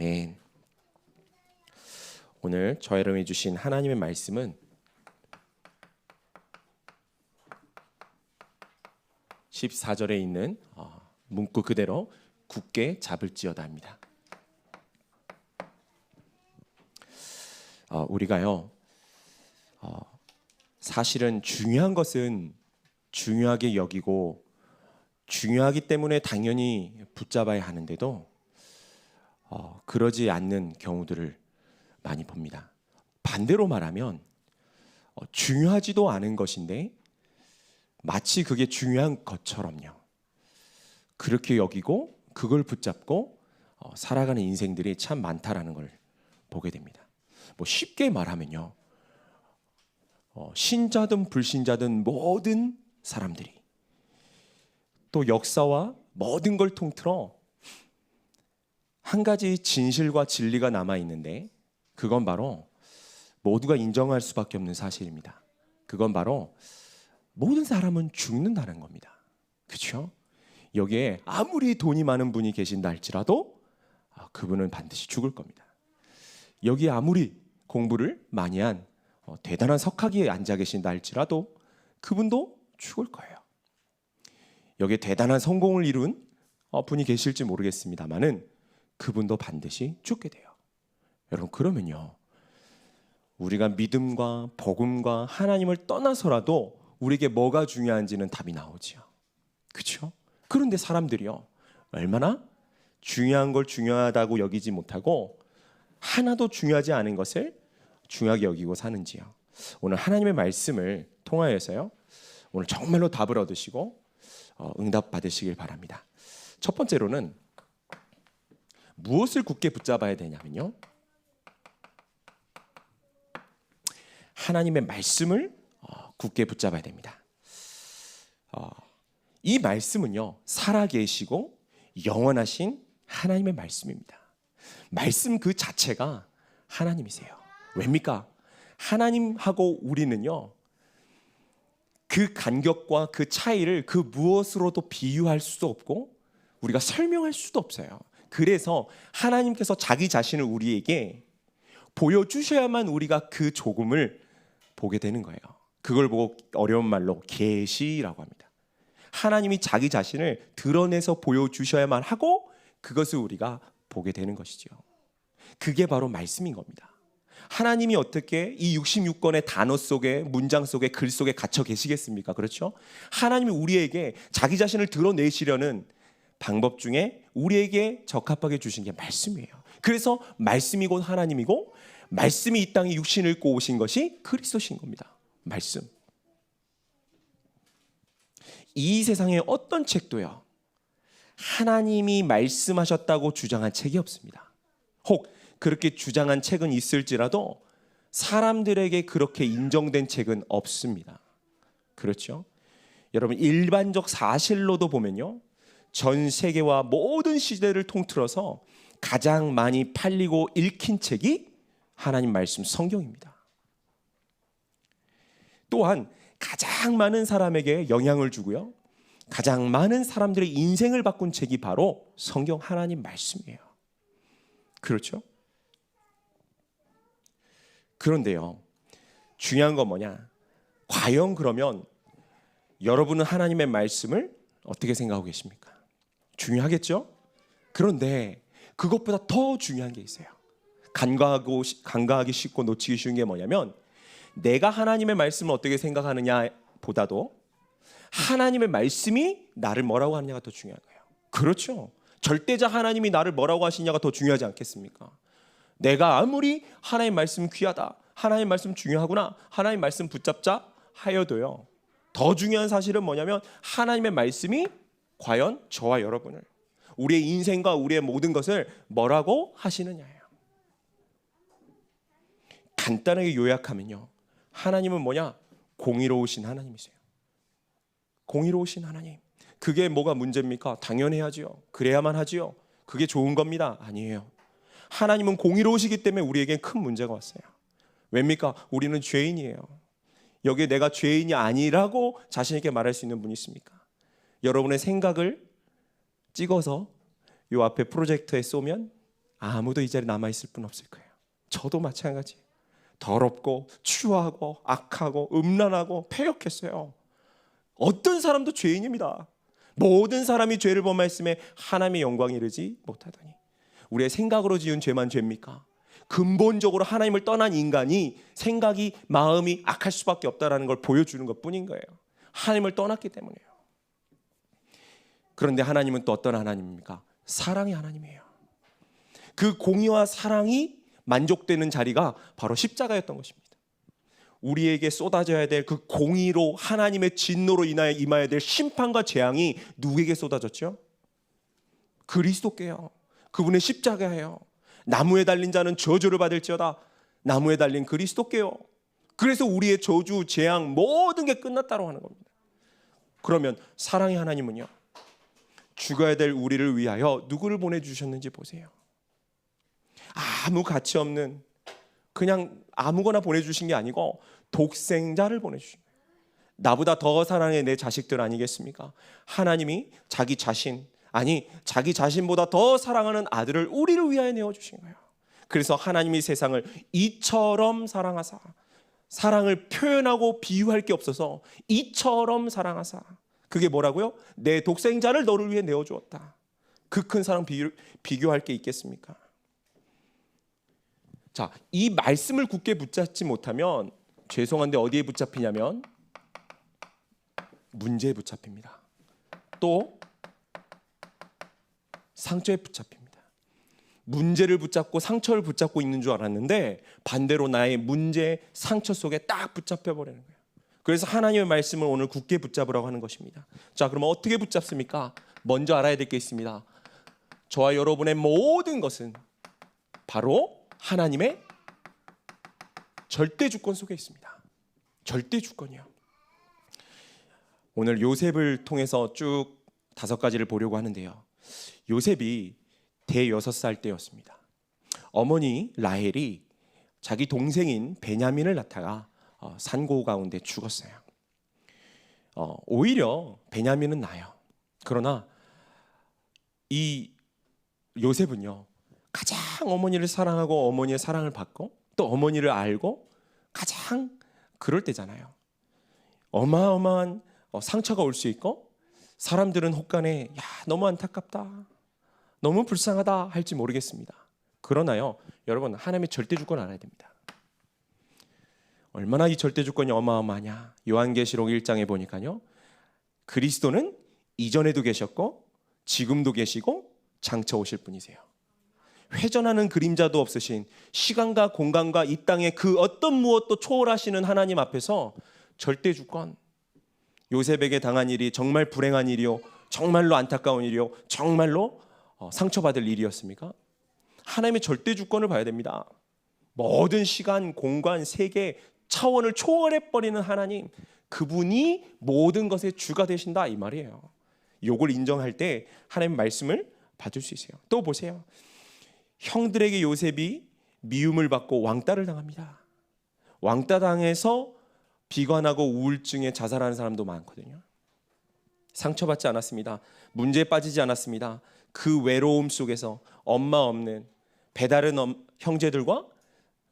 아멘. 오늘 저희 여러분이 주신 하나님의 말씀은 14절에 있는 문구 그대로 굳게 잡을지어다입니다. 우리가요 사실은 중요한 것은 중요하게 여기고 중요하기 때문에 당연히 붙잡아야 하는데도 그러지 않는 경우들을 많이 봅니다. 반대로 말하면 중요하지도 않은 것인데 마치 그게 중요한 것처럼요 그렇게 여기고 그걸 붙잡고 살아가는 인생들이 참 많다라는 걸 보게 됩니다. 뭐 쉽게 말하면요 신자든 불신자든 모든 사람들이 또 역사와 모든 걸 통틀어 한 가지 진실과 진리가 남아 있는데 그건 바로 모두가 인정할 수밖에 없는 사실입니다. 그건 바로 모든 사람은 죽는다는 겁니다. 그렇죠? 여기에 아무리 돈이 많은 분이 계신다 할지라도 그분은 반드시 죽을 겁니다. 여기에 아무리 공부를 많이 한 대단한 석학이 앉아 계신다 할지라도 그분도 죽을 거예요. 여기에 대단한 성공을 이룬 분이 계실지 모르겠습니다만은 그분도 반드시 죽게 돼요. 여러분 그러면요 우리가 믿음과 복음과 하나님을 떠나서라도 우리에게 뭐가 중요한지는 답이 나오지요. 그렇죠? 그런데 사람들이요 얼마나 중요한 걸 중요하다고 여기지 못하고 하나도 중요하지 않은 것을 중요하게 여기고 사는지요. 오늘 하나님의 말씀을 통하여서요 오늘 정말로 답을 얻으시고 응답 받으시길 바랍니다. 첫 번째로는 무엇을 굳게 붙잡아야 되냐면요 하나님의 말씀을 굳게 붙잡아야 됩니다. 이 말씀은요 살아계시고 영원하신 하나님의 말씀입니다. 말씀 그 자체가 하나님이세요. 왜입니까? 하나님하고 우리는요 그 간격과 그 차이를 그 무엇으로도 비유할 수도 없고 우리가 설명할 수도 없어요. 그래서 하나님께서 자기 자신을 우리에게 보여주셔야만 우리가 그 조금을 보게 되는 거예요. 그걸 보고 어려운 말로 계시라고 합니다. 하나님이 자기 자신을 드러내서 보여주셔야만 하고 그것을 우리가 보게 되는 것이죠. 그게 바로 말씀인 겁니다. 하나님이 어떻게 이 66권의 단어 속에 문장 속에 글 속에 갇혀 계시겠습니까? 그렇죠? 하나님이 우리에게 자기 자신을 드러내시려는 방법 중에 우리에게 적합하게 주신 게 말씀이에요. 그래서 말씀이 곧 하나님이고 말씀이 이 땅에 육신을 입고 오신 것이 그리스도신 겁니다. 말씀. 이 세상에 어떤 책도요 하나님이 말씀하셨다고 주장한 책이 없습니다. 혹 그렇게 주장한 책은 있을지라도 사람들에게 그렇게 인정된 책은 없습니다. 그렇죠? 여러분 일반적 사실로도 보면요 전 세계와 모든 시대를 통틀어서 가장 많이 팔리고 읽힌 책이 하나님 말씀 성경입니다. 또한 가장 많은 사람에게 영향을 주고요 가장 많은 사람들의 인생을 바꾼 책이 바로 성경 하나님 말씀이에요. 그렇죠? 그런데요 중요한 건 뭐냐 과연 그러면 여러분은 하나님의 말씀을 어떻게 생각하고 계십니까? 중요하겠죠? 그런데 그것보다 더 중요한 게 있어요. 간과하기 쉽고 놓치기 쉬운 게 뭐냐면 내가 하나님의 말씀을 어떻게 생각하느냐 보다도 하나님의 말씀이 나를 뭐라고 하느냐가 더 중요한 거예요. 그렇죠? 절대자 하나님이 나를 뭐라고 하시냐가 더 중요하지 않겠습니까? 내가 아무리 하나님 말씀 귀하다 하나님 말씀 중요하구나 하나님 말씀 붙잡자 하여도요 더 중요한 사실은 뭐냐면 하나님의 말씀이 과연 저와 여러분을 우리의 인생과 우리의 모든 것을 뭐라고 하시느냐예요. 간단하게 요약하면요 하나님은 뭐냐? 공의로우신 하나님이세요. 공의로우신 하나님. 그게 뭐가 문제입니까? 당연해야지요. 그래야만 하지요. 그게 좋은 겁니다. 아니에요. 하나님은 공의로우시기 때문에 우리에겐 큰 문제가 왔어요. 왜입니까? 우리는 죄인이에요. 여기에 내가 죄인이 아니라고 자신 있게 말할 수 있는 분이 있습니까? 여러분의 생각을 찍어서 요 앞에 프로젝터에 쏘면 아무도 이 자리에 남아있을 분 없을 거예요. 저도 마찬가지예요. 더럽고 추하고 악하고 음란하고 패역했어요. 어떤 사람도 죄인입니다. 모든 사람이 죄를 범하였음에 하나님의 영광에 이르지 못하더니. 우리의 생각으로 지은 죄만 죄입니까? 근본적으로 하나님을 떠난 인간이 생각이 마음이 악할 수밖에 없다는 걸 보여주는 것뿐인 거예요. 하나님을 떠났기 때문이에요. 그런데 하나님은 또 어떤 하나님입니까? 사랑의 하나님이에요. 그 공의와 사랑이 만족되는 자리가 바로 십자가였던 것입니다. 우리에게 쏟아져야 될 그 공의로 하나님의 진노로 인하여 임하여야 될 심판과 재앙이 누구에게 쏟아졌죠? 그리스도께요. 그분의 십자가예요. 나무에 달린 자는 저주를 받을지어다. 나무에 달린 그리스도께요. 그래서 우리의 저주, 재앙 모든 게 끝났다고 하는 겁니다. 그러면 사랑의 하나님은요, 죽어야 될 우리를 위하여 누구를 보내주셨는지 보세요. 아무 가치 없는 그냥 아무거나 보내주신 게 아니고 독생자를 보내주신 거예요. 나보다 더 사랑해 내 자식들 아니겠습니까? 하나님이 자기 자신, 아니 자기 자신보다 더 사랑하는 아들을 우리를 위하여 내어주신 거예요. 그래서 하나님이 세상을 이처럼 사랑하사, 사랑을 표현하고 비유할 게 없어서 이처럼 사랑하사, 그게 뭐라고요? 내 독생자를 너를 위해 내어주었다. 그 큰 사랑 비교할 게 있겠습니까? 자, 이 말씀을 굳게 붙잡지 못하면 죄송한데 어디에 붙잡히냐면 문제에 붙잡힙니다. 또 상처에 붙잡힙니다. 문제를 붙잡고 상처를 붙잡고 있는 줄 알았는데 반대로 나의 문제, 상처 속에 딱 붙잡혀 버리는 거예요. 그래서 하나님의 말씀을 오늘 굳게 붙잡으라고 하는 것입니다. 자, 그러면 어떻게 붙잡습니까? 먼저 알아야 될 게 있습니다. 저와 여러분의 모든 것은 바로 하나님의 절대 주권 속에 있습니다. 절대 주권이요. 오늘 요셉을 통해서 쭉 5가지를 보려고 하는데요. 요셉이 대여섯 살 때였습니다. 어머니 라헬이 자기 동생인 베냐민을 낳다가 산고 가운데 죽었어요. 오히려 베냐민은 나아요. 그러나 이 요셉은요, 가장 어머니를 사랑하고 어머니의 사랑을 받고 또 어머니를 알고 가장 그럴 때잖아요. 어마어마한 상처가 올 수 있고 사람들은 혹간에 야, 너무 안타깝다, 너무 불쌍하다 할지 모르겠습니다. 그러나요, 여러분, 하나님의 절대 주권을 알아야 됩니다. 얼마나 이 절대 주권이 어마어마하냐. 요한계시록 1장에 보니까요, 그리스도는 이전에도 계셨고 지금도 계시고 장차 오실 분이세요. 회전하는 그림자도 없으신, 시간과 공간과 이 땅의 그 어떤 무엇도 초월하시는 하나님 앞에서 절대 주권, 요셉에게 당한 일이 정말 불행한 일이요, 정말로 안타까운 일이요, 정말로 상처받을 일이었습니까? 하나님의 절대 주권을 봐야 됩니다. 모든 시간, 공간, 세계, 차원을 초월해버리는 하나님, 그분이 모든 것의 주가 되신다, 이 말이에요. 이걸 인정할 때 하나님의 말씀을 받을 수 있어요. 또 보세요. 형들에게 요셉이 미움을 받고 왕따를 당합니다. 왕따 당해서 비관하고 우울증에 자살하는 사람도 많거든요. 상처받지 않았습니다. 문제에 빠지지 않았습니다. 그 외로움 속에서 엄마 없는 배다른 형제들과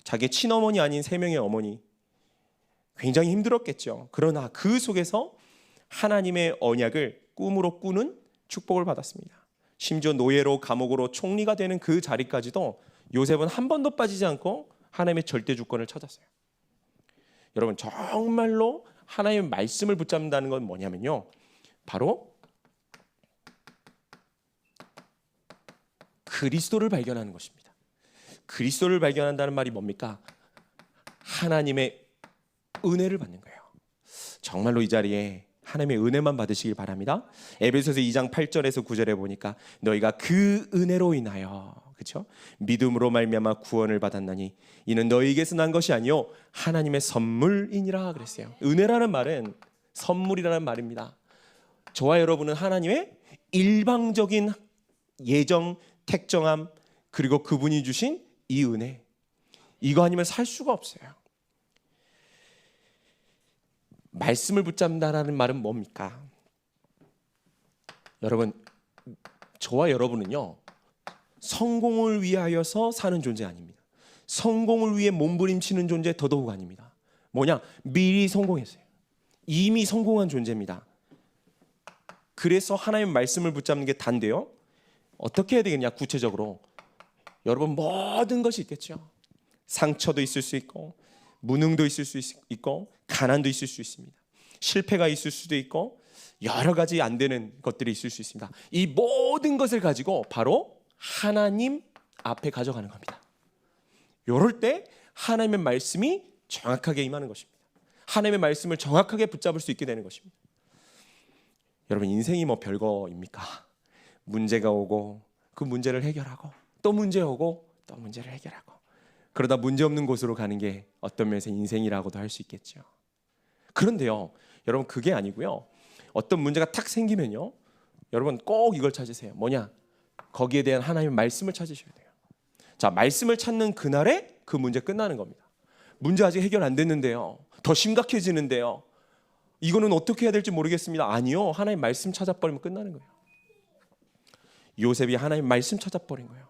자기 친어머니 아닌 3명의 어머니, 굉장히 힘들었겠죠. 그러나 그 속에서 하나님의 언약을 꿈으로 꾸는 축복을 받았습니다. 심지어 노예로 감옥으로 총리가 되는 그 자리까지도 요셉은 한 번도 빠지지 않고 하나님의 절대 주권을 찾았어요. 여러분, 정말로 하나님의 말씀을 붙잡는다는 건 뭐냐면요, 바로 그리스도를 발견하는 것입니다. 그리스도를 발견한다는 말이 뭡니까? 하나님의 은혜를 받는 거예요. 정말로 이 자리에 하나님의 은혜만 받으시길 바랍니다. 에베소서 2장 8절에서 9절에 보니까 너희가 그 은혜로 인하여, 그렇죠? 믿음으로 말미암아 구원을 받았나니 이는 너희에게서 난 것이 아니요 하나님의 선물이니라 그랬어요. 은혜라는 말은 선물이라는 말입니다. 저와 여러분은 하나님의 일방적인 예정, 택정함, 그리고 그분이 주신 이 은혜, 이거 아니면 살 수가 없어요. 말씀을 붙잡는다라는 말은 뭡니까? 여러분, 저와 여러분은요, 성공을 위하여서 사는 존재 아닙니다. 성공을 위해 몸부림치는 존재 더더욱 아닙니다. 뭐냐? 미리 성공했어요. 이미 성공한 존재입니다. 그래서 하나님의 말씀을 붙잡는 게 단데요. 어떻게 해야 되겠냐? 구체적으로 여러분 모든 것이 있겠죠. 상처도 있을 수 있고 무능도 있을 수 있고 가난도 있을 수 있습니다. 실패가 있을 수도 있고 여러 가지 안 되는 것들이 있을 수 있습니다. 이 모든 것을 가지고 바로 하나님 앞에 가져가는 겁니다. 이럴 때 하나님의 말씀이 정확하게 임하는 것입니다. 하나님의 말씀을 정확하게 붙잡을 수 있게 되는 것입니다. 여러분 인생이 뭐 별거입니까? 문제가 오고 그 문제를 해결하고 또 문제 오고 또 문제를 해결하고 그러다 문제 없는 곳으로 가는 게 어떤 면에서 인생이라고도 할 수 있겠죠. 그런데요, 여러분 그게 아니고요. 어떤 문제가 탁 생기면요, 여러분 꼭 이걸 찾으세요. 뭐냐? 거기에 대한 하나님의 말씀을 찾으셔야 돼요. 자, 말씀을 찾는 그날에 그 문제 끝나는 겁니다. 문제 아직 해결 안 됐는데요. 더 심각해지는데요. 이거는 어떻게 해야 될지 모르겠습니다. 아니요, 하나님 말씀 찾아버리면 끝나는 거예요. 요셉이 하나님 말씀 찾아버린 거예요.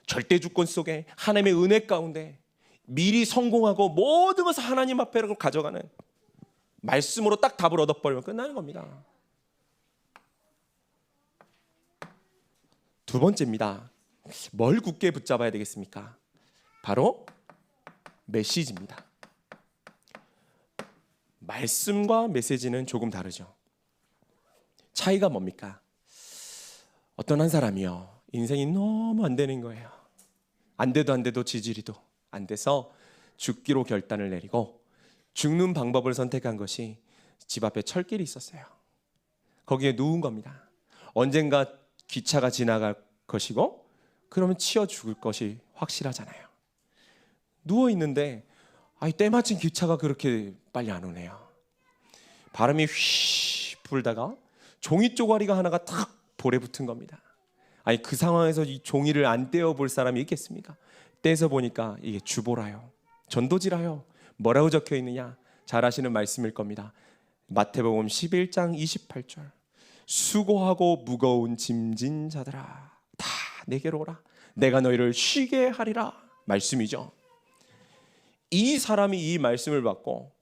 절대 주권 속에 하나님의 은혜 가운데 미리 성공하고 모든 것을 하나님 앞에 가져가는 말씀으로 딱 답을 얻어버리면 끝나는 겁니다. 두 번째입니다. 뭘 굳게 붙잡아야 되겠습니까? 바로 메시지입니다. 말씀과 메시지는 조금 다르죠. 차이가 뭡니까? 어떤 한 사람이요, 인생이 너무 안 되는 거예요. 안 돼도 지지리도 안 돼서 죽기로 결단을 내리고 죽는 방법을 선택한 것이 집 앞에 철길이 있었어요. 거기에 누운 겁니다. 언젠가 기차가 지나갈 것이고 그러면 치여 죽을 것이 확실하잖아요. 누워 있는데 때마침 기차가 그렇게 빨리 안 오네요. 바람이 휘 불다가 종이 쪼가리가 하나가 탁 볼에 붙은 겁니다. 그 상황에서 이 종이를 안 떼어볼 사람이 있겠습니까? 떼서 보니까 이게 주보라요, 전도지라요. 뭐라고 적혀 있느냐? 잘 아시는 말씀일 겁니다. 마태복음 11장 28절. 수고하고 무거운 짐진 자들아 다 내게로 오라, 내가 너희를 쉬게 하리라 말씀이죠. 이 사람이 이 말씀을 받고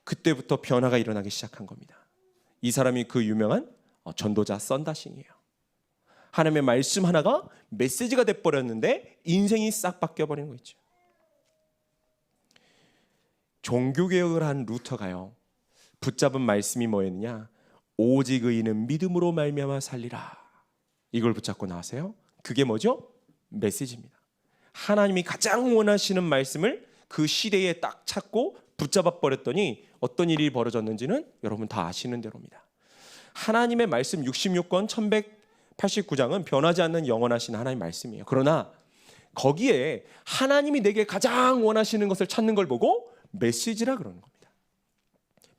그때부터 변화가 일어나기 시작한 겁니다. 이 사람이 그 유명한 전도자 썬다싱이에요. 하나님의 말씀 하나가 메시지가 돼버렸는데 인생이 싹 바뀌어버리는 거 있죠. 종교개혁을 한 루터가요, 붙잡은 말씀이 뭐였느냐? 오직 의인은 믿음으로 말미암아 살리라. 이걸 붙잡고 나왔어요. 그게 뭐죠? 메시지입니다. 하나님이 가장 원하시는 말씀을 그 시대에 딱 찾고 붙잡아 버렸더니 어떤 일이 벌어졌는지는 여러분 다 아시는 대로입니다. 하나님의 말씀 66권 1189장은 변하지 않는 영원하신 하나님의 말씀이에요. 그러나 거기에 하나님이 내게 가장 원하시는 것을 찾는 걸 보고 메시지라 그러는 겁니다.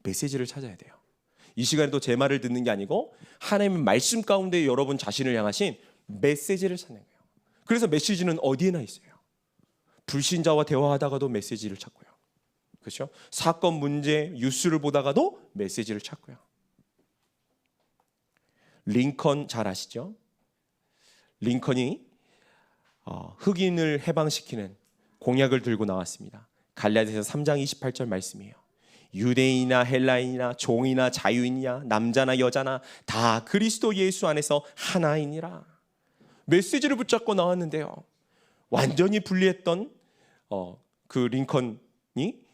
메시지를 찾아야 돼요. 이 시간에도 제 말을 듣는 게 아니고 하나님의 말씀 가운데 여러분 자신을 향하신 메시지를 찾는 거예요. 그래서 메시지는 어디에나 있어요. 불신자와 대화하다가도 메시지를 찾고요. 그렇죠? 사건 문제 뉴스를 보다가도 메시지를 찾고요. 링컨 잘 아시죠? 링컨이 흑인을 해방시키는 공약을 들고 나왔습니다. 갈라디아서 3장 28절 말씀이에요. 유대인이나 헬라인이나 종이나 자유인이냐 남자나 여자나 다 그리스도 예수 안에서 하나이니라. 메시지를 붙잡고 나왔는데요, 완전히 분리했던 그 링컨이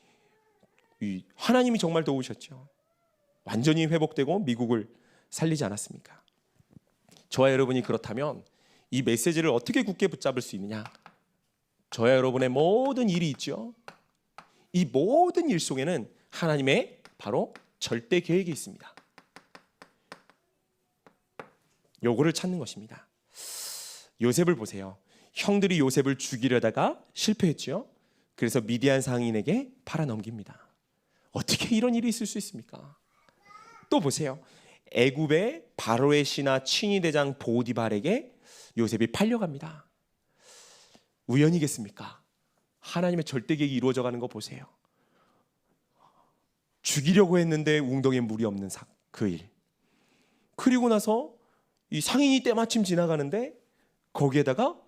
하나님이 정말 도우셨죠. 완전히 회복되고 미국을 살리지 않았습니까? 저와 여러분이 그렇다면 이 메시지를 어떻게 굳게 붙잡을 수 있느냐? 저와 여러분의 모든 일이 있죠. 이 모든 일 속에는 하나님의 바로 절대 계획이 있습니다. 요거를 찾는 것입니다. 요셉을 보세요. 형들이 요셉을 죽이려다가 실패했죠. 그래서 미디안 상인에게 팔아넘깁니다. 어떻게 이런 일이 있을 수 있습니까? 또 보세요. 애굽의 바로의 신하 친위대장 보디발에게 요셉이 팔려갑니다. 우연이겠습니까? 하나님의 절대 계획이 이루어져가는 거 보세요. 죽이려고 했는데 웅덩이에 물이 없는 그 일. 그리고 나서 이 상인이 때마침 지나가는데 거기에다가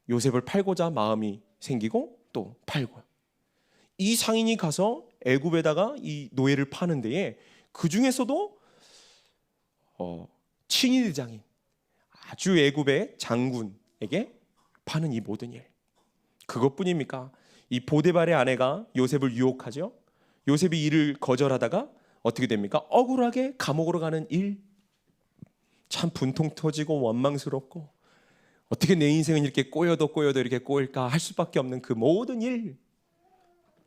요셉을 팔고자 마음이 생기고 또 팔고요. 이 상인이 가서 애굽에다가 이 노예를 파는 데에 그 중에서도 친위대장인 아주 애굽의 장군에게 파는 이 모든 일, 그것뿐입니까? 이 보디발의 아내가 요셉을 유혹하죠. 요셉이 이를 거절하다가 어떻게 됩니까? 억울하게 감옥으로 가는 일. 참 분통 터지고 원망스럽고, 어떻게 내 인생은 이렇게 꼬여도 이렇게 꼬일까 할 수밖에 없는 그 모든 일.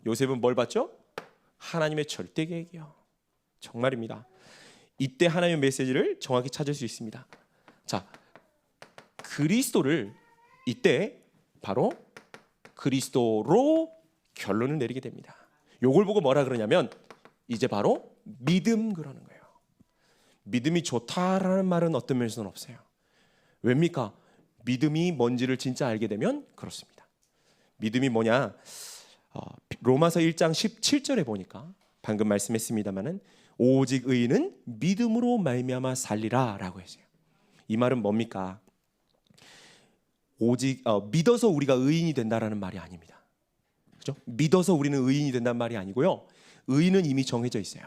요셉은 뭘 받죠? 하나님의 절대 계획이요. 정말입니다. 이때 하나님의 메시지를 정확히 찾을 수 있습니다. 자, 그리스도를 이때 바로 그리스도로 결론을 내리게 됩니다. 요걸 보고 뭐라 그러냐면 이제 바로 믿음 그러는 거예요. 믿음이 좋다라는 말은 어떤 면에서는 없어요. 왜입니까? 믿음이 뭔지를 진짜 알게 되면 그렇습니다. 믿음이 뭐냐? 로마서 1장 17절에 보니까 방금 말씀했습니다마는 오직 의인은 믿음으로 말미암아 살리라라고 했어요. 이 말은 뭡니까? 오직 믿어서 우리가 의인이 된다라는 말이 아닙니다. 그렇죠? 믿어서 우리는 의인이 된다는 말이 아니고요. 의인은 이미 정해져 있어요.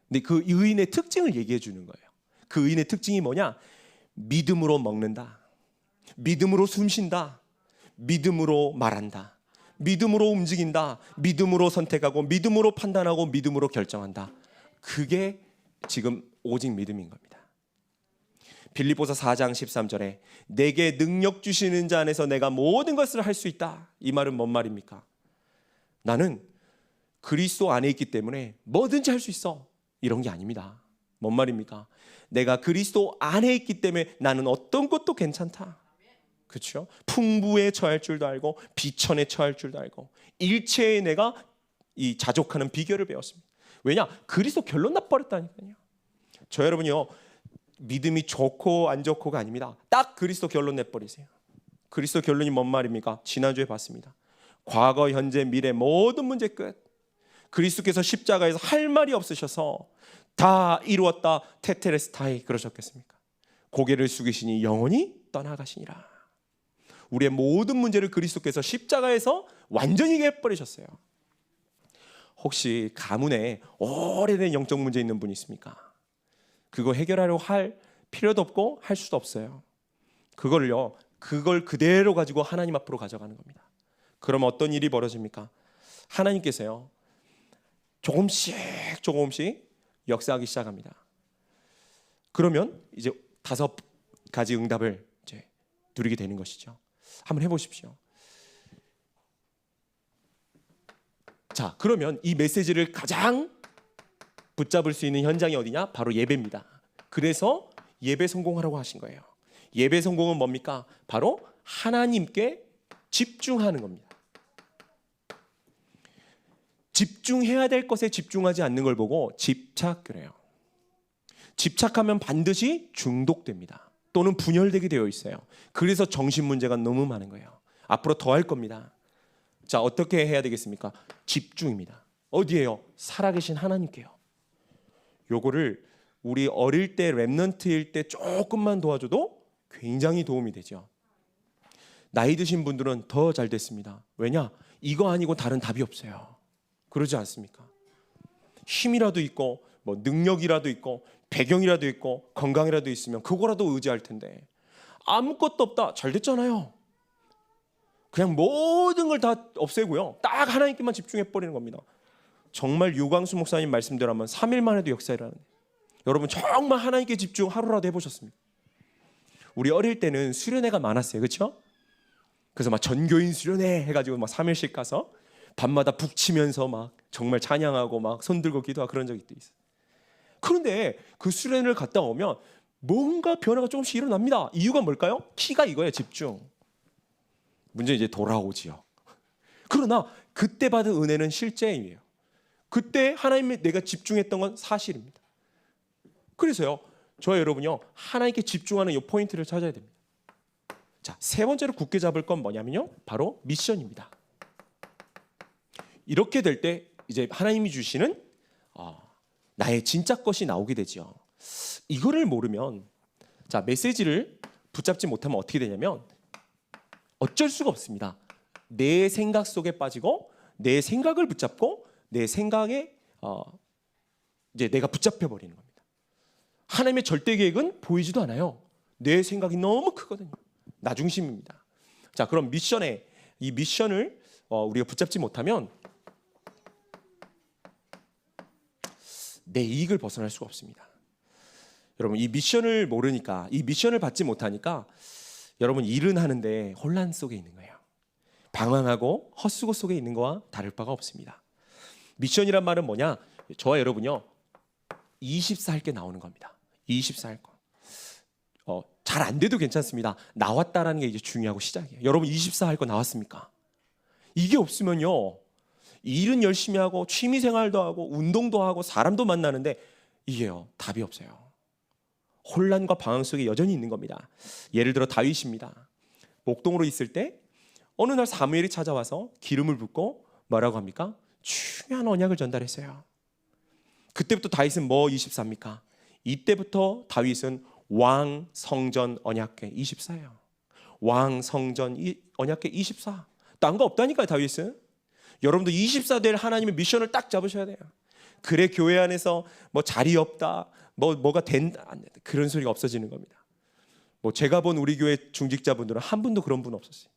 근데 그 의인의 특징을 얘기해 주는 거예요. 그 의인의 특징이 뭐냐? 믿음으로 먹는다. 믿음으로 숨쉰다. 믿음으로 말한다. 믿음으로 움직인다. 믿음으로 선택하고 믿음으로 판단하고 믿음으로 결정한다. 그게 지금 오직 믿음인 겁니다. 빌립보서 4장 13절에 내게 능력 주시는 자 안에서 내가 모든 것을 할 수 있다. 이 말은 뭔 말입니까? 나는 그리스도 안에 있기 때문에 뭐든지 할 수 있어. 이런 게 아닙니다. 뭔 말입니까? 내가 그리스도 안에 있기 때문에 나는 어떤 것도 괜찮다. 그렇죠? 풍부에 처할 줄도 알고 비천에 처할 줄도 알고 일체에 내가 이 자족하는 비결을 배웠습니다. 왜냐? 그리스도 결론 나버렸다니까요. 저 여러분이요, 믿음이 좋고 안 좋고가 아닙니다. 딱 그리스도 결론 내버리세요. 그리스도 결론이 뭔 말입니까? 지난주에 봤습니다. 과거, 현재, 미래 모든 문제 끝. 그리스도께서 십자가에서 할 말이 없으셔서 다 이루었다 테텔레스타이 그러셨겠습니까? 고개를 숙이시니 영원히 떠나가시니라. 우리의 모든 문제를 그리스도께서 십자가에서 완전히 해버리셨어요. 혹시 가문에 오래된 영적 문제 있는 분 있습니까? 그거 해결하려고 할 필요도 없고 할 수도 없어요. 그걸 그대로 가지고 하나님 앞으로 가져가는 겁니다. 그럼 어떤 일이 벌어집니까? 하나님께서요, 조금씩 역사하기 시작합니다. 그러면 이제 5가지 응답을 이제 누리게 되는 것이죠. 한번 해보십시오. 자, 그러면 이 메시지를 가장 붙잡을 수 있는 현장이 어디냐? 바로 예배입니다. 그래서 예배 성공하라고 하신 거예요. 예배 성공은 뭡니까? 바로 하나님께 집중하는 겁니다. 집중해야 될 것에 집중하지 않는 걸 보고 집착 그래요. 집착하면 반드시 중독됩니다. 또는 분열되게 되어 있어요. 그래서 정신 문제가 너무 많은 거예요. 앞으로 더 할 겁니다. 자, 어떻게 해야 되겠습니까? 집중입니다. 어디에요? 살아계신 하나님께요. 요거를 우리 어릴 때 렘넌트일 때 조금만 도와줘도 굉장히 도움이 되죠. 나이 드신 분들은 더 잘 됐습니다. 왜냐? 이거 아니고 다른 답이 없어요. 그러지 않습니까? 힘이라도 있고 뭐 능력이라도 있고 배경이라도 있고 건강이라도 있으면 그거라도 의지할 텐데 아무것도 없다. 잘 됐잖아요. 그냥 모든 걸 다 없애고요. 딱 하나님께만 집중해버리는 겁니다. 정말 유광수 목사님 말씀대로 하면 3일만 해도 역사 일어나는. 여러분 정말 하나님께 집중 하루라도 해보셨습니까? 우리 어릴 때는 수련회가 많았어요. 그렇죠? 그래서 막 전교인 수련회 해가지고 막 3일씩 가서 밤마다 북치면서 막 정말 찬양하고 막 손들고 기도하고 그런 적이 있어요. 그런데 그 수련회를 갔다 오면 뭔가 변화가 조금씩 일어납니다. 이유가 뭘까요? 키가 이거예요. 집중. 문제 이제 돌아오지요. 그러나 그때 받은 은혜는 실제예요. 그때 하나님의 내가 집중했던 건 사실입니다. 그래서요, 저와 여러분요, 하나님께 집중하는 이 포인트를 찾아야 됩니다. 자, 세 번째로 굳게 잡을 건 뭐냐면요, 바로 미션입니다. 이렇게 될 때 이제 하나님이 주시는 나의 진짜 것이 나오게 되죠. 이거를 모르면, 자, 메시지를 붙잡지 못하면 어떻게 되냐면 어쩔 수가 없습니다. 내 생각 속에 빠지고 내 생각을 붙잡고 내 생각에 이제 내가 붙잡혀 버리는 겁니다. 하나님의 절대 계획은 보이지도 않아요. 내 생각이 너무 크거든요. 나 중심입니다. 자, 그럼 이 미션을 우리가 붙잡지 못하면 내 이익을 벗어날 수가 없습니다. 여러분, 이 미션을 모르니까, 이 미션을 받지 못하니까 여러분 일은 하는데 혼란 속에 있는 거예요. 방황하고 헛수고 속에 있는 거와 다를 바가 없습니다. 미션이란 말은 뭐냐? 저와 여러분요 24 할 게 나오는 겁니다. 24 할 거. 잘 안 돼도 괜찮습니다. 나왔다라는 게 이제 중요하고 시작이에요. 여러분 24 할 거 나왔습니까? 이게 없으면요 일은 열심히 하고 취미 생활도 하고 운동도 하고 사람도 만나는데 이게요 답이 없어요. 혼란과 방황 속에 여전히 있는 겁니다. 예를 들어 다윗입니다. 목동으로 있을 때 어느 날 사무엘이 찾아와서 기름을 붓고 뭐라고 합니까? 중요한 언약을 전달했어요. 그때부터 다윗은 뭐 24입니까? 이때부터 다윗은 왕 성전 언약궤 24예요. 왕 성전 언약궤 24. 딴 거 없다니까요. 다윗은. 여러분도 24 될 하나님의 미션을 딱 잡으셔야 돼요. 그래 교회 안에서 뭐 자리 없다, 뭐가 된다, 안 된다 그런 소리가 없어지는 겁니다. 뭐 제가 본 우리 교회 중직자분들은 한 분도 그런 분 없었어요.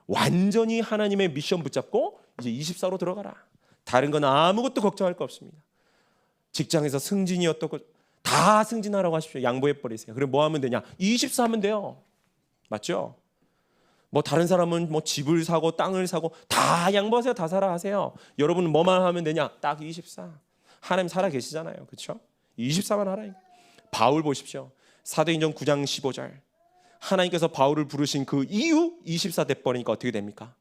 완전히 하나님의 미션 붙잡고 이제 24로 들어가라. 다른 건 아무것도 걱정할 거 없습니다. 직장에서 승진이 어떻고 다 승진하라고 하십시오. 양보해 버리세요. 그럼 뭐 하면 되냐? 24 하면 돼요. 맞죠? 뭐 다른 사람은 뭐 집을 사고 땅을 사고 다 양보하세요. 다 사라 하세요. 여러분은 뭐만 하면 되냐? 딱 24. 하나님 살아 계시잖아요. 그렇죠? 24만 하라. 바울 보십시오. 사도행전 9장 15절. 하나님께서 바울을 부르신 그 이후 24 돼버리니까 어떻게 됩니까?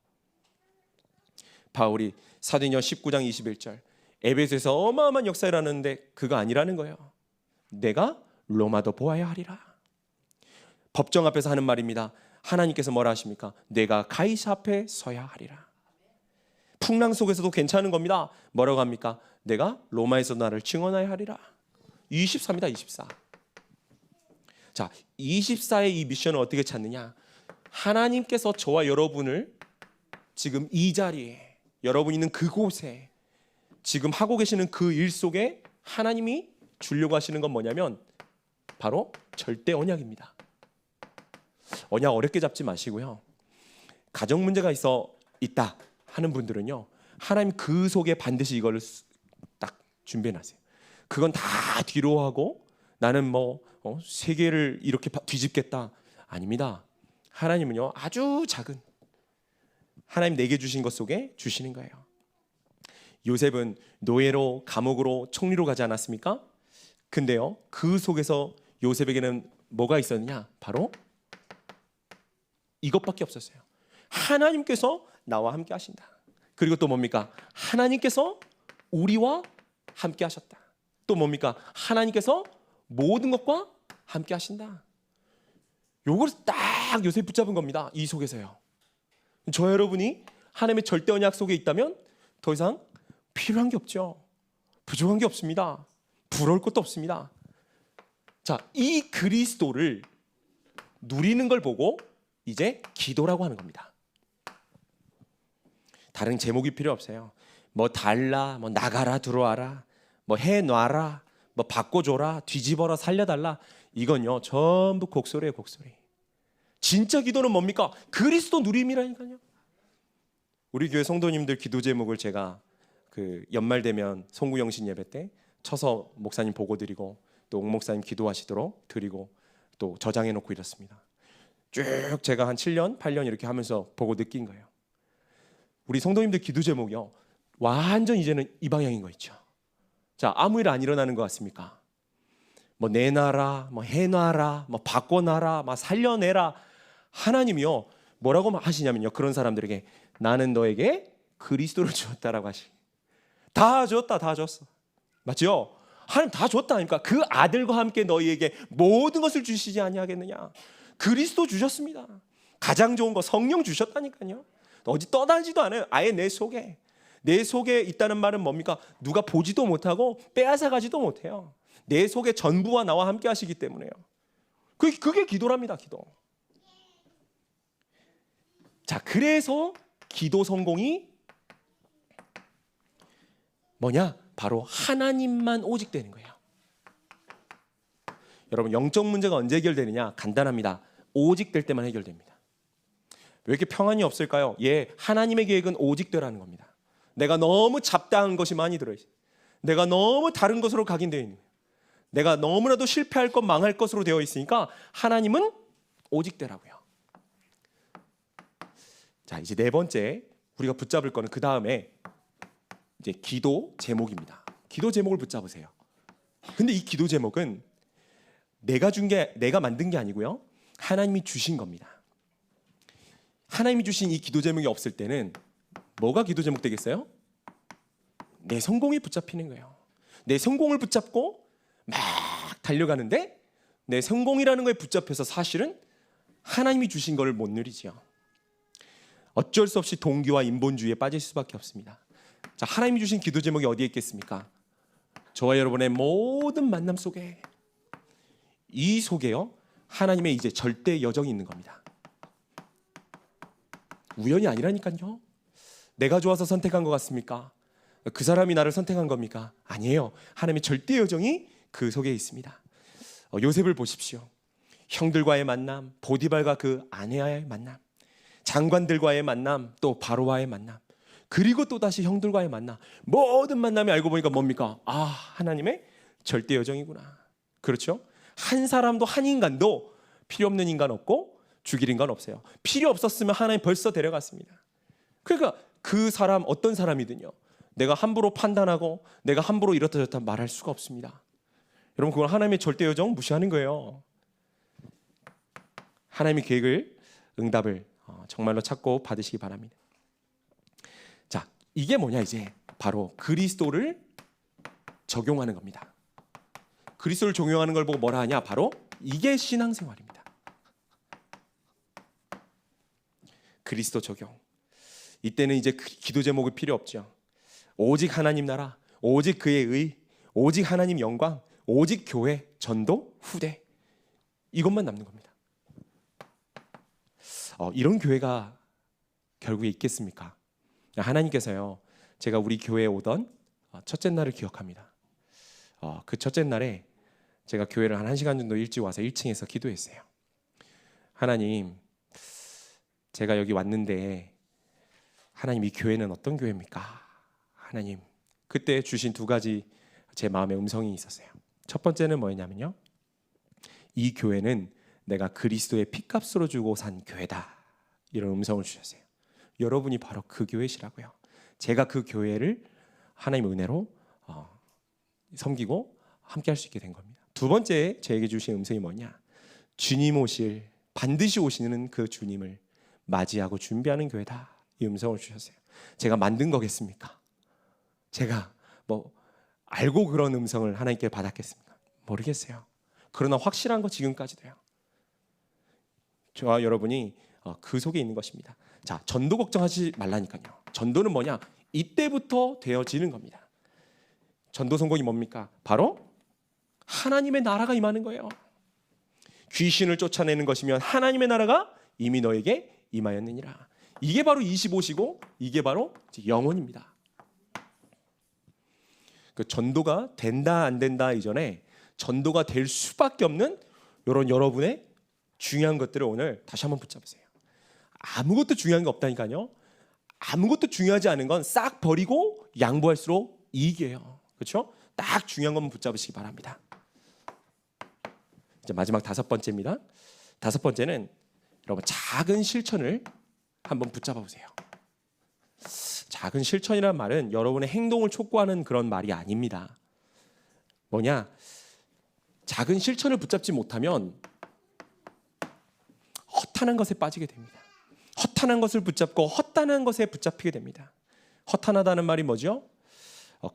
바울이 사도행전 19장 21절 에베소에서 어마어마한 역사를 일어나는데 그거 아니라는 거예요. 내가 로마도 보아야 하리라. 법정 앞에서 하는 말입니다. 하나님께서 뭐라 하십니까? 내가 가이사 앞에 서야 하리라. 풍랑 속에서도 괜찮은 겁니다. 뭐라고 합니까? 내가 로마에서 나를 증언하야 하리라. 24입니다. 24. 자, 24의 이 미션을 어떻게 찾느냐? 하나님께서 저와 여러분을 지금 이 자리에, 여러분 있는 그곳에, 지금 하고 계시는 그 일 속에 하나님이 주려고 하시는 건 뭐냐면 바로 절대 언약입니다. 언약 어렵게 잡지 마시고요. 가정 문제가 있다 하는 분들은요, 하나님 그 속에 반드시 이걸 딱 준비해놨어요. 그건 다 뒤로 하고 나는 세계를 이렇게 뒤집겠다. 아닙니다. 하나님은요 아주 작은 하나님 내게 주신 것 속에 주시는 거예요. 요셉은 노예로 감옥으로 총리로 가지 않았습니까? 근데요 그 속에서 요셉에게는 뭐가 있었느냐? 바로 이것밖에 없었어요. 하나님께서 나와 함께 하신다. 그리고 또 뭡니까? 하나님께서 우리와 함께 하셨다. 또 뭡니까? 하나님께서 모든 것과 함께 하신다. 요걸 딱 요셉 붙잡은 겁니다. 이 속에서요. 저 여러분이 하나님의 절대 언약 속에 있다면 더 이상 필요한 게 없죠. 부족한 게 없습니다. 부러울 것도 없습니다. 자, 이 그리스도를 누리는 걸 보고 이제 기도라고 하는 겁니다. 다른 제목이 필요 없어요. 뭐 달라, 뭐 나가라, 들어와라, 뭐 해놔라, 뭐 바꿔줘라, 뒤집어라, 살려달라. 이건요 전부 곡소리예요. 곡소리. 진짜 기도는 뭡니까? 그리스도 누림이라니까요. 우리 교회 성도님들 기도 제목을 제가 그 연말 되면 송구영신 예배 때 쳐서 목사님 보고 드리고 또 옥 목사님 기도하시도록 드리고 또 저장해 놓고 이렇습니다. 쭉 제가 한 7년, 8년 이렇게 하면서 보고 느낀 거예요. 우리 성도님들 기도 제목이요 완전 이제는 이 방향인 거 있죠. 자, 아무 일 안 일어나는 것 같습니까? 뭐 내놔라, 뭐 해놔라, 뭐 바꿔놔라, 뭐 살려내라. 하나님이요 뭐라고 하시냐면요, 그런 사람들에게 나는 너에게 그리스도를 주었다라고 하시. 다 줬다, 다 줬어. 맞죠? 하나님 다 줬다 하니까 그 아들과 함께 너희에게 모든 것을 주시지 아니하겠느냐. 그리스도 주셨습니다. 가장 좋은 거 성령 주셨다니까요. 어디 떠나지도 않아요. 아예 내 속에 있다는 말은 뭡니까? 누가 보지도 못하고 빼앗아 가지도 못해요. 내 속에 전부와 나와 함께 하시기 때문에요. 그게 기도랍니다. 기도. 자, 그래서 기도 성공이 뭐냐? 바로 하나님만 오직 되는 거예요. 여러분, 영적 문제가 언제 해결되느냐? 간단합니다. 오직 될 때만 해결됩니다. 왜 이렇게 평안이 없을까요? 하나님의 계획은 오직 되라는 겁니다. 내가 너무 잡다한 것이 많이 들어있어요. 내가 너무 다른 것으로 각인되어 있는 거예요. 내가 너무나도 실패할 것, 망할 것으로 되어 있으니까 하나님은 오직 되라고요. 자, 이제 네 번째 우리가 붙잡을 거는 그 다음에 이제 기도 제목입니다. 기도 제목을 붙잡으세요. 근데 이 기도 제목은 내가 만든 게 아니고요. 하나님이 주신 겁니다. 하나님이 주신 이 기도 제목이 없을 때는 뭐가 기도 제목 되겠어요? 내 성공에 붙잡히는 거예요. 내 성공을 붙잡고 막 달려가는데 내 성공이라는 거에 붙잡혀서 사실은 하나님이 주신 것을 못 누리지요. 어쩔 수 없이 동기와 인본주의에 빠질 수밖에 없습니다. 자, 하나님이 주신 기도 제목이 어디에 있겠습니까? 저와 여러분의 모든 만남 속에, 이 속에요, 하나님의 이제 절대 여정이 있는 겁니다. 우연이 아니라니까요. 내가 좋아서 선택한 것 같습니까? 그 사람이 나를 선택한 겁니까? 아니에요. 하나님의 절대 여정이 그 속에 있습니다. 요셉을 보십시오. 형들과의 만남, 보디발과 그 아내와의 만남, 장관들과의 만남, 또 바로와의 만남, 그리고 또 다시 형들과의 만남, 모든 만남이 알고 보니까 뭡니까? 하나님의 절대 여정이구나. 그렇죠? 한 사람도, 한 인간도 필요 없는 인간 없고 죽일 인간 없어요. 필요 없었으면 하나님 벌써 데려갔습니다. 그러니까 그 사람, 어떤 사람이든요, 내가 함부로 판단하고 내가 함부로 이렇다 저렇다 말할 수가 없습니다. 여러분, 그건 하나님의 절대 여정 무시하는 거예요. 하나님의 계획을, 응답을 정말로 찾고 받으시기 바랍니다. 자, 이게 뭐냐? 이제 바로 그리스도를 적용하는 겁니다. 그리스도를 적용하는 걸 보고 뭐라 하냐? 바로 이게 신앙생활입니다. 그리스도 적용. 이때는 이제 기도 제목이 필요 없죠. 오직 하나님 나라, 오직 그의 의, 오직 하나님 영광, 오직 교회, 전도, 후대, 이것만 남는 겁니다. 이런 교회가 결국에 있겠습니까? 하나님께서요, 제가 우리 교회에 오던 첫째 날을 기억합니다. 그 첫째 날에 제가 교회를 한 1시간 정도 일찍 와서 1층에서 기도했어요. 하나님, 제가 여기 왔는데 하나님, 이 교회는 어떤 교회입니까? 하나님, 그때 주신 두 가지 제 마음의 음성이 있었어요. 첫 번째는 뭐였냐면요, 이 교회는 내가 그리스도의 피값으로 주고 산 교회다, 이런 음성을 주셨어요. 여러분이 바로 그 교회시라고요. 제가 그 교회를 하나님의 은혜로 섬기고 함께 할 수 있게 된 겁니다. 두 번째 저에게 주신 음성이 뭐냐, 주님 오실, 반드시 오시는 그 주님을 맞이하고 준비하는 교회다, 이 음성을 주셨어요. 제가 만든 거겠습니까? 제가 뭐 알고 그런 음성을 하나님께 받았겠습니까? 모르겠어요. 그러나 확실한 거 지금까지도요. 저와 여러분이 그 속에 있는 것입니다. 자, 전도 걱정하지 말라니까요. 전도는 뭐냐? 이때부터 되어지는 겁니다. 전도 성공이 뭡니까? 바로 하나님의 나라가 임하는 거예요. 귀신을 쫓아내는 것이면 하나님의 나라가 이미 너에게 임하였느니라. 이게 바로 25시고 이게 바로 영혼입니다. 그 전도가 된다 안 된다 이전에 전도가 될 수밖에 없는 이런 여러분의 중요한 것들을 오늘 다시 한번 붙잡으세요. 아무것도 중요한 게 없다니까요. 아무것도 중요하지 않은 건 싹 버리고 양보할수록 이익이에요. 그렇죠? 딱 중요한 것만 붙잡으시기 바랍니다. 이제 마지막 다섯 번째입니다. 다섯 번째는 여러분, 작은 실천을 한번 붙잡아 보세요. 작은 실천이라는 말은 여러분의 행동을 촉구하는 그런 말이 아닙니다. 뭐냐? 작은 실천을 붙잡지 못하면 허탄한 것에 빠지게 됩니다. 허탄한 것을 붙잡고 허탄한 것에 붙잡히게 됩니다. 허탄하다는 말이 뭐죠?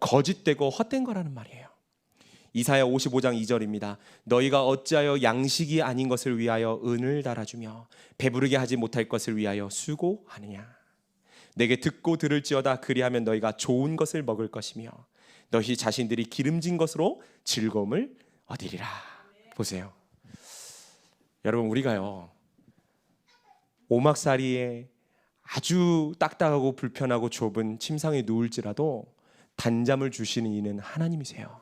거짓되고 헛된 거라는 말이에요. 이사야 55장 2절입니다. 너희가 어찌하여 양식이 아닌 것을 위하여 은을 달아주며 배부르게 하지 못할 것을 위하여 수고하느냐. 내게 듣고 들을지어다. 그리하면 너희가 좋은 것을 먹을 것이며 너희 자신들이 기름진 것으로 즐거움을 얻으리라. 보세요. 여러분, 우리가요, 오막살이에 아주 딱딱하고 불편하고 좁은 침상에 누울지라도 단잠을 주시는 이는 하나님이세요.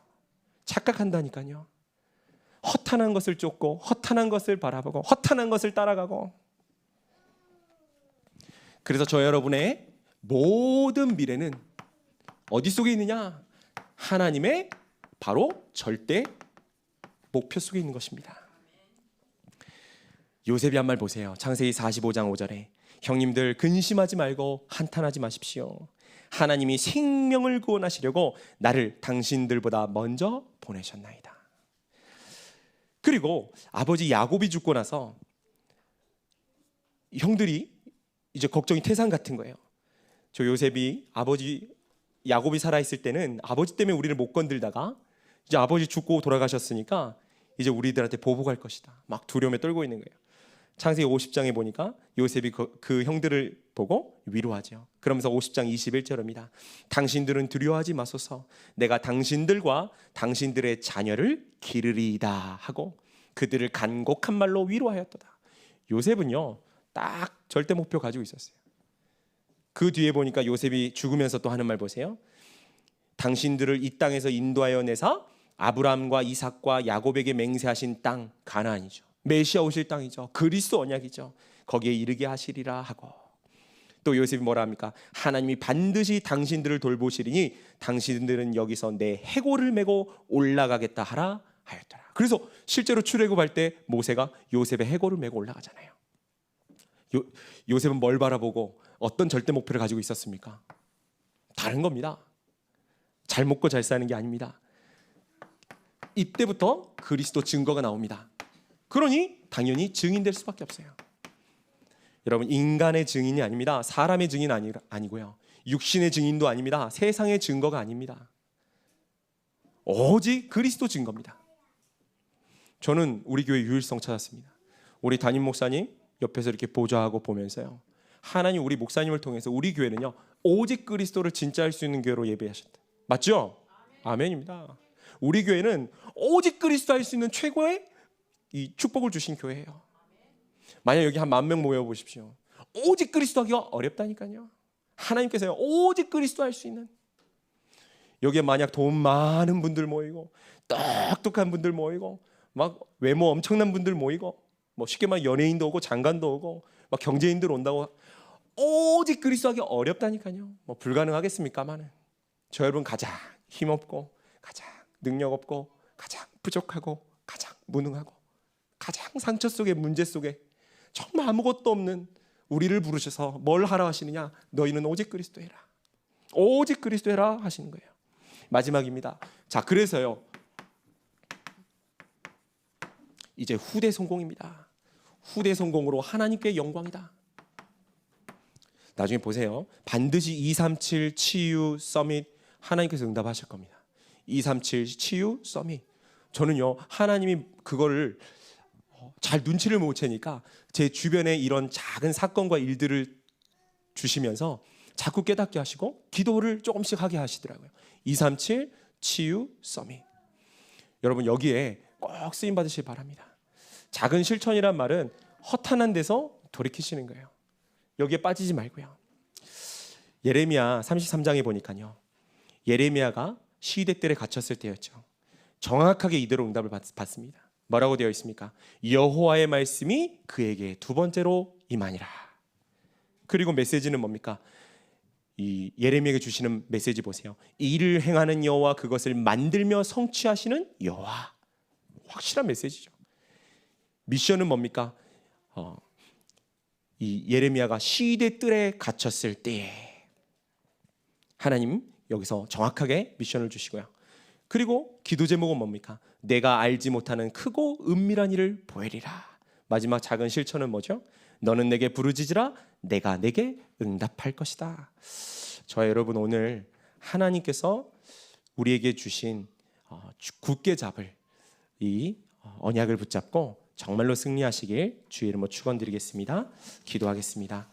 착각한다니까요. 허탄한 것을 쫓고 허탄한 것을 바라보고 허탄한 것을 따라가고. 그래서 저 여러분의 모든 미래는 어디 속에 있느냐? 하나님의 바로 절대 목표 속에 있는 것입니다. 요셉이 한 말 보세요. 창세기 45장 5절에 형님들 근심하지 말고 한탄하지 마십시오. 하나님이 생명을 구원하시려고 나를 당신들보다 먼저 보내셨나이다. 그리고 아버지 야곱이 죽고 나서 형들이 이제 걱정이 태산 같은 거예요. 저 요셉이 아버지 야곱이 살아있을 때는 아버지 때문에 우리를 못 건들다가 이제 아버지 죽고 돌아가셨으니까 이제 우리들한테 보복할 것이다. 막 두려움에 떨고 있는 거예요. 창세기 50장에 보니까 요셉이 그 형들을 보고 위로하죠. 그러면서 50장 21절입니다. 당신들은 두려워하지 마소서. 내가 당신들과 당신들의 자녀를 기르리이다 하고 그들을 간곡한 말로 위로하였도다. 요셉은요 딱 절대 목표 가지고 있었어요. 그 뒤에 보니까 요셉이 죽으면서 또 하는 말 보세요. 당신들을 이 땅에서 인도하여 내사 아브라함과 이삭과 야곱에게 맹세하신 땅 가나안이죠. 메시아 오실 땅이죠. 그리스도 언약이죠. 거기에 이르게 하시리라 하고 또 요셉이 뭐라 합니까? 하나님이 반드시 당신들을 돌보시리니 당신들은 여기서 내 해골을 메고 올라가겠다 하라 하였더라. 그래서 실제로 출애굽할 때 모세가 요셉의 해골을 메고 올라가잖아요. 요셉은 뭘 바라보고 어떤 절대 목표를 가지고 있었습니까? 다른 겁니다. 잘 먹고 잘 사는 게 아닙니다. 이때부터 그리스도 증거가 나옵니다. 그러니 당연히 증인될 수밖에 없어요. 여러분 인간의 증인이 아닙니다. 사람의 증인 아니고요. 육신의 증인도 아닙니다. 세상의 증거가 아닙니다. 오직 그리스도 증거입니다. 저는 우리 교회 유일성 찾았습니다. 우리 담임 목사님 옆에서 이렇게 보좌하고 보면서요. 하나님 우리 목사님을 통해서 우리 교회는요. 오직 그리스도를 진짜 할 수 있는 교회로 예배하셨다. 맞죠? 아멘입니다. 우리 교회는 오직 그리스도 할 수 있는 최고의 이 축복을 주신 교회예요. 만약 여기 한 10,000명 모여 보십시오. 오직 그리스도 하기가 어렵다니까요. 하나님께서요. 오직 그리스도 할 수 있는 여기에 만약 돈 많은 분들 모이고 똑똑한 분들 모이고 막 외모 엄청난 분들 모이고 뭐 쉽게 말해 연예인도 오고 장관도 오고 막 경제인들 온다고 오직 그리스도 하기 어렵다니까요. 뭐 불가능하겠습니까마는 저 여러분 가장 힘없고 가장 능력 없고 가장 부족하고 가장 무능하고 가장 상처 속에 문제 속에 정말 아무것도 없는 우리를 부르셔서 뭘 하라 하시느냐? 너희는 오직 그리스도 해라. 오직 그리스도 해라 하시는 거예요. 마지막입니다. 자, 그래서요. 이제 후대 성공입니다. 후대 성공으로 하나님께 영광이다. 나중에 보세요. 반드시 237 치유 서밋 하나님께서 응답하실 겁니다. 237 치유 서밋. 저는요. 하나님이 그거를 잘 눈치를 못 채니까 제 주변에 이런 작은 사건과 일들을 주시면서 자꾸 깨닫게 하시고 기도를 조금씩 하게 하시더라고요. 237 치유 서밋. 여러분 여기에 꼭 쓰임 받으시기 바랍니다. 작은 실천이란 말은 허탄한 데서 돌이키시는 거예요. 여기에 빠지지 말고요. 예레미야 33장에 보니까요. 예레미야가 시대 뜰에 갇혔을 때였죠. 정확하게 이대로 응답을 받습니다. 뭐라고 되어 있습니까? 여호와의 말씀이 그에게 두 번째로 임하니라. 그리고 메시지는 뭡니까? 이 예레미야에게 주시는 메시지 보세요. 이를 행하는 여호와 그것을 만들며 성취하시는 여호와. 확실한 메시지죠. 미션은 뭡니까? 이 예레미야가 시대 뜰에 갇혔을 때에 하나님 여기서 정확하게 미션을 주시고요. 그리고 기도 제목은 뭡니까? 내가 알지 못하는 크고 은밀한 일을 보이리라. 마지막 작은 실천은 뭐죠? 너는 내게 부르짖으라 내가 내게 응답할 것이다. 저와 여러분 오늘 하나님께서 우리에게 주신 굳게 잡을 이 언약을 붙잡고 정말로 승리하시길 주의 이름으로 축원드리겠습니다. 기도하겠습니다.